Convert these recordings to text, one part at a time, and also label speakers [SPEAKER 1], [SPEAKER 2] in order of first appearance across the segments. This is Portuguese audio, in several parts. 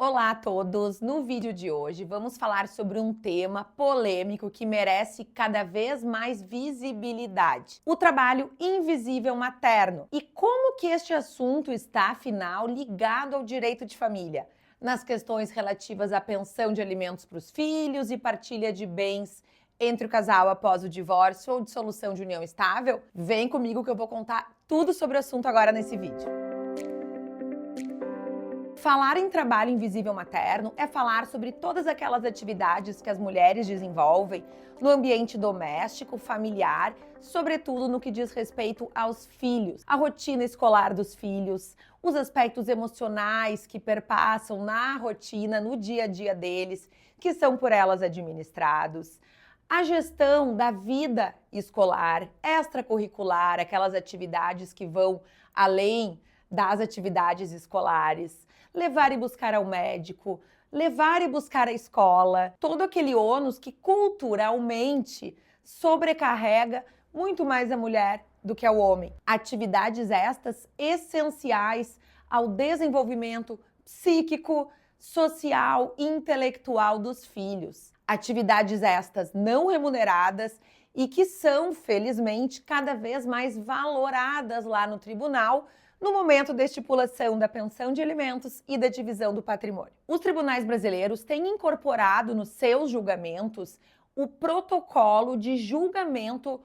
[SPEAKER 1] Olá a todos! No vídeo de hoje vamos falar sobre um tema polêmico que merece cada vez mais visibilidade: o trabalho invisível materno. E como que este assunto está, afinal, ligado ao direito de família? Nas questões relativas à pensão de alimentos para os filhos e partilha de bens entre o casal após o divórcio ou dissolução de união estável? Vem comigo que eu vou contar tudo sobre o assunto agora nesse vídeo. Falar em trabalho invisível materno é falar sobre todas aquelas atividades que as mulheres desenvolvem no ambiente doméstico, familiar, sobretudo no que diz respeito aos filhos, a rotina escolar dos filhos, os aspectos emocionais que perpassam na rotina, no dia a dia deles, que são por elas administrados, a gestão da vida escolar, extracurricular, aquelas atividades que vão além das atividades escolares, levar e buscar ao médico, levar e buscar à escola, todo aquele ônus que culturalmente sobrecarrega muito mais a mulher do que ao homem. Atividades estas essenciais ao desenvolvimento psíquico, social e intelectual dos filhos. Atividades estas não remuneradas e que são, felizmente, cada vez mais valoradas lá no tribunal, no momento da estipulação da pensão de alimentos e da divisão do patrimônio. Os tribunais brasileiros têm incorporado nos seus julgamentos o protocolo de julgamento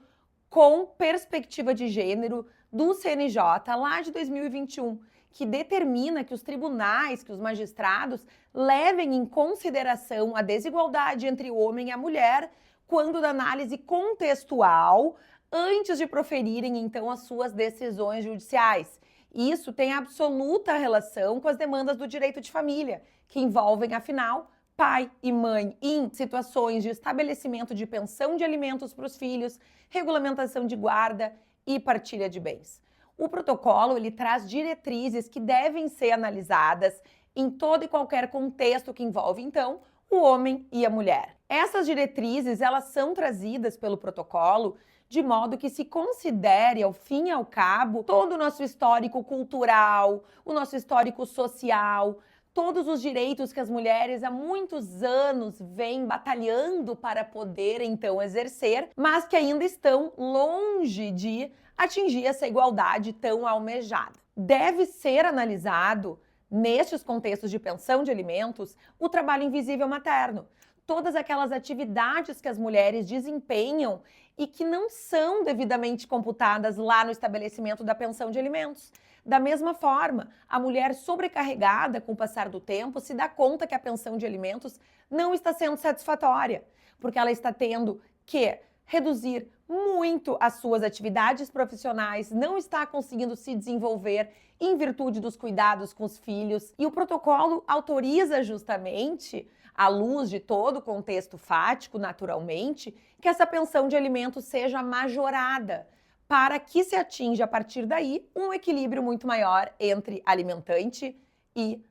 [SPEAKER 1] com perspectiva de gênero do CNJ lá de 2021, que determina que os tribunais, que os magistrados levem em consideração a desigualdade entre o homem e a mulher quando da análise contextual, antes de proferirem então as suas decisões judiciais. Isso tem absoluta relação com as demandas do direito de família, que envolvem, afinal, pai e mãe em situações de estabelecimento de pensão de alimentos para os filhos, regulamentação de guarda e partilha de bens. O protocolo ele traz diretrizes que devem ser analisadas em todo e qualquer contexto que envolve, então, o homem e a mulher. Essas diretrizes elas são trazidas pelo protocolo de modo que se considere, ao fim e ao cabo, todo o nosso histórico cultural, o nosso histórico social, todos os direitos que as mulheres há muitos anos vêm batalhando para poder, então, exercer, mas que ainda estão longe de atingir essa igualdade tão almejada. Deve ser analisado, nestes contextos de pensão de alimentos, o trabalho invisível materno. Todas aquelas atividades que as mulheres desempenham e que não são devidamente computadas lá no estabelecimento da pensão de alimentos. Da mesma forma, a mulher sobrecarregada com o passar do tempo se dá conta que a pensão de alimentos não está sendo satisfatória, porque ela está tendo que reduzir muito as suas atividades profissionais, não está conseguindo se desenvolver em virtude dos cuidados com os filhos. E o protocolo autoriza justamente, à luz de todo o contexto fático, naturalmente, que essa pensão de alimentos seja majorada, para que se atinja, a partir daí, um equilíbrio muito maior entre alimentante e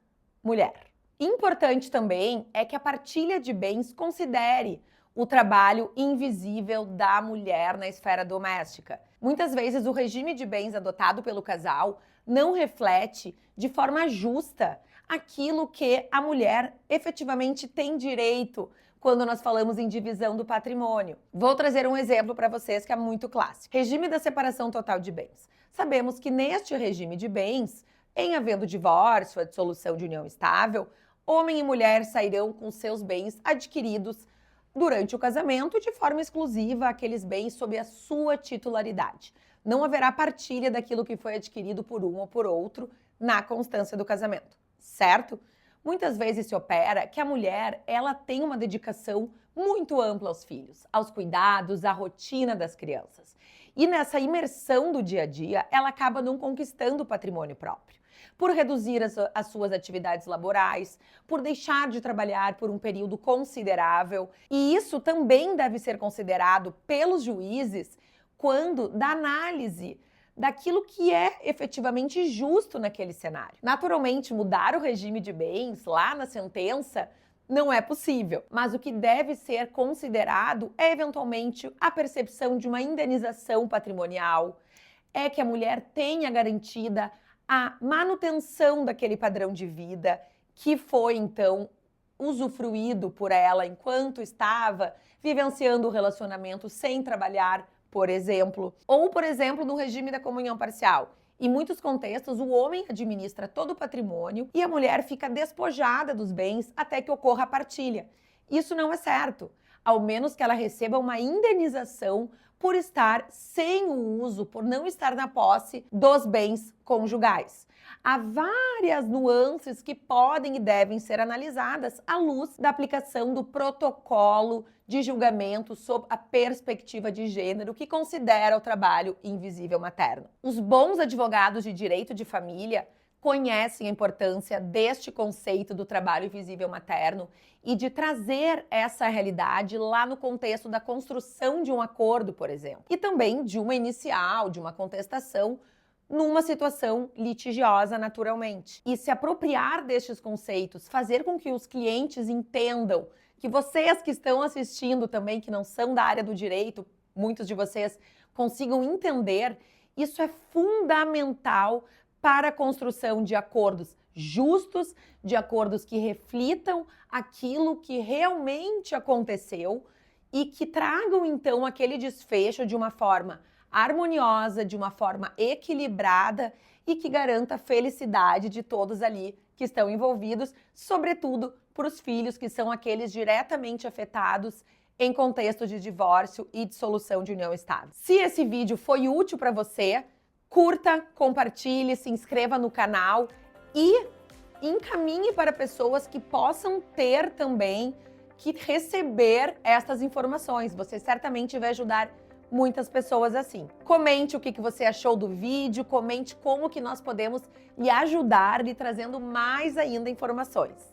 [SPEAKER 1] mulher. Importante também é que a partilha de bens considere o trabalho invisível da mulher na esfera doméstica. Muitas vezes o regime de bens adotado pelo casal não reflete de forma justa aquilo que a mulher efetivamente tem direito quando nós falamos em divisão do patrimônio. Vou trazer um exemplo para vocês que é muito clássico. Regime da separação total de bens. Sabemos que neste regime de bens, em havendo divórcio, a dissolução de união estável, homem e mulher sairão com seus bens adquiridos durante o casamento, de forma exclusiva, aqueles bens sob a sua titularidade. Não haverá partilha daquilo que foi adquirido por um ou por outro na constância do casamento, certo? Muitas vezes se opera que a mulher, ela tem uma dedicação muito ampla aos filhos, aos cuidados, à rotina das crianças. E nessa imersão do dia a dia, ela acaba não conquistando o patrimônio próprio, por reduzir as suas atividades laborais, por deixar de trabalhar por um período considerável. E isso também deve ser considerado pelos juízes quando da análise daquilo que é efetivamente justo naquele cenário. Naturalmente, mudar o regime de bens lá na sentença não é possível, mas o que deve ser considerado é eventualmente a percepção de uma indenização patrimonial, é que a mulher tenha garantida a manutenção daquele padrão de vida que foi então usufruído por ela enquanto estava vivenciando o relacionamento sem trabalhar, por exemplo, ou, por exemplo, no regime da comunhão parcial. Em muitos contextos, o homem administra todo o patrimônio e a mulher fica despojada dos bens até que ocorra a partilha. Isso não é certo, ao menos que ela receba uma indenização por estar sem o uso, por não estar na posse dos bens conjugais. Há várias nuances que podem e devem ser analisadas à luz da aplicação do protocolo de julgamento sob a perspectiva de gênero que considera o trabalho invisível materno. Os bons advogados de direito de família conhecem a importância deste conceito do trabalho invisível materno e de trazer essa realidade lá no contexto da construção de um acordo, por exemplo, e também de uma inicial, de uma contestação numa situação litigiosa, naturalmente. E se apropriar destes conceitos, fazer com que os clientes entendam, que vocês que estão assistindo também, que não são da área do direito, muitos de vocês consigam entender, isso é fundamental para a construção de acordos justos, de acordos que reflitam aquilo que realmente aconteceu e que tragam, então, aquele desfecho de uma forma harmoniosa, de uma forma equilibrada e que garanta a felicidade de todos ali que estão envolvidos, sobretudo para os filhos, que são aqueles diretamente afetados em contexto de divórcio e dissolução de união estável. Se esse vídeo foi útil para você, curta, compartilhe, se inscreva no canal e encaminhe para pessoas que possam ter também que receber essas informações. Você certamente vai ajudar muitas pessoas assim. Comente o que você achou do vídeo, comente como que nós podemos lhe ajudar, lhe trazendo mais ainda informações.